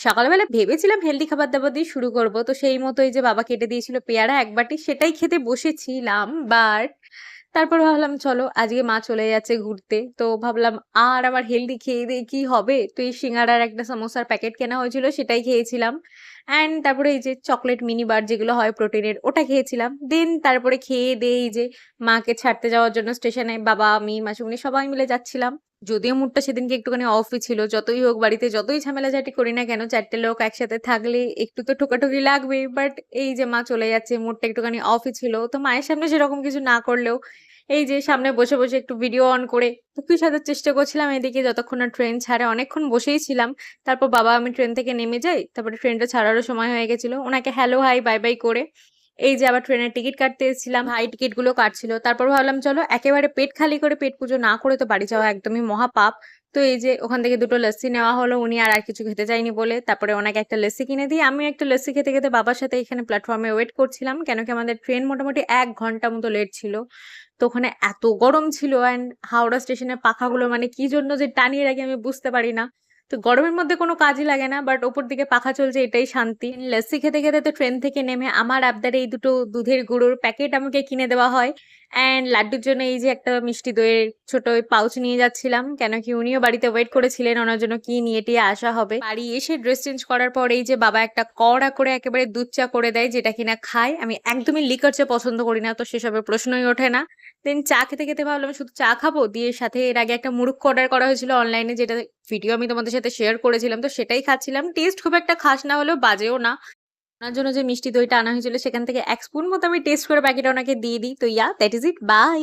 সকালবেলা ভেবেছিলাম হেলদি খাবার-দাবার দিয়ে শুরু করব। তো সেই মতোই যে বাবা কেটে দিয়েছিল পেয়ারা ১ বাটি সেটাই খেতে বসেছিলাম। বাট তারপর ভাবলাম চলো আজকে মা চলে যাচ্ছে ঘুরতে। তো ভাবলাম আর আমার হেলদি খেয়ে দিয়ে কি হবে? তো এই সিঙ্গাড়ার একটা সমোসার প্যাকেট কেনা হয়েছিল সেটাই খেয়েছিলাম। অ্যান্ড তারপরে এই যে চকোলেট মিনি বার যেগুলো হয় প্রোটিনের ওটা খেয়েছিলাম। দেন তারপরে খেয়ে দেয়ে এই যে মাকে ছাড়তে যাওয়ার জন্য স্টেশনে বাবা, আমি, মাসিমণি সবাই মিলে যাচ্ছিলাম। যদিও মুডটা সেদিনকে একটুখানি অফই ছিল। যতই হোক বাড়িতে যতই ঝামেলাঝাটি করি না কেন ৪ টে লোক একসাথে থাকলে একটু তো ঠোকাঠুকি লাগবেই। বাট এই যে মা চলে যাচ্ছে মুডটা একটুখানি অফই ছিল। তো মায়ের সামনে সেরকম কিছু না করলেও এই যে সামনে বসে, বসে একটু ভিডিও অন করে পুকি সাজার চেষ্টা করছিলাম এদিকে যতক্ষণ না ট্রেন ছাড়ে। অনেকক্ষণ বসেই ছিলাম। তারপর বাবা আমি ট্রেন থেকে নেমে যাই। তারপরে ট্রেনটা ছাড়ারও সময় হয়ে গেছিল। উনাকে হ্যালো, হাই, বাই, বাই করে এই যে আবার ট্রেনের টিকিট কাটতে এসেছিলাম। ভাই টিকিটগুলো কাটছিল। তারপর ভাবলাম চলো একেবারে পেট খালি করে পেট পুজো না করে তো বাড়ি যাওয়া একদমই মহাপাপ। তো এই যে ওখান থেকে ২ টো লস্যি নেওয়া হলো। উনি আর কিছু খেতে চায়নি বলে। তারপরে ওনাকে একটা লস্যি কিনে দিয়ে আমিও একটা লস্যি খেতে, খেতে বাবার সাথে এখানে প্ল্যাটফর্মে ওয়েট করছিলাম। কেন কি আমাদের ট্রেন মোটামুটি ১ ঘন্টা মতো লেট ছিল। তো ওখানে এত গরম ছিল অ্যান্ড হাওড়া স্টেশনের পাখাগুলো মানে কি জন্য যে টানিয়ে রাখি আমি বুঝতে পারি না। তো গরমের মধ্যে কোনো কাজই লাগে না। বাট ওপর দিকে পাখা চলছে এটাই শান্তি। লস্যি খেতে, খেতে তো ট্রেন থেকে নেমে আমার আবদারে এই ২ টো দুধের গুঁড়োর প্যাকেট আমাকে কিনে দেওয়া হয়। অ্যান্ড লাড্ডুর জন্য এই যে একটা মিষ্টি দইয়ের ছোট ওই পাউচ নিয়ে যাচ্ছিলাম। কেন কি উনিও বাড়িতে ওয়েট করেছিলেন ওনার জন্য কি নিয়ে টিয়ে আসা হবে। বাড়ি এসে ড্রেস চেঞ্জ করার পর এই যে বাবা একটা কড়া করে একেবারে দুধ চা করে দেয় যেটা কিনা খাই। আমি একদমই লিকার চা পছন্দ করি না। তো সেসবের প্রশ্নই ওঠে না। দেন চা খেতে, খেতে ভাবলাম শুধু চা খাবো। দিয়ে সাথে এর আগে একটা মুড়ুক্কু অর্ডার করা হয়েছিল অনলাইনে যেটা ভিডিও আমি তোমাদের সাথে শেয়ার করেছিলাম। তো সেটাই খাচ্ছিলাম। টেস্ট খুব একটা খাস না হলেও বাজেও না। ওনার জন্য যে মিষ্টি দইটা আনা হয়েছিল সেখান থেকে ১ স্পুন মতো আমি টেস্ট করে বাকিটা ওনাকে দিয়ে দিই। তো দ্যাট ইজ ইট। বাই।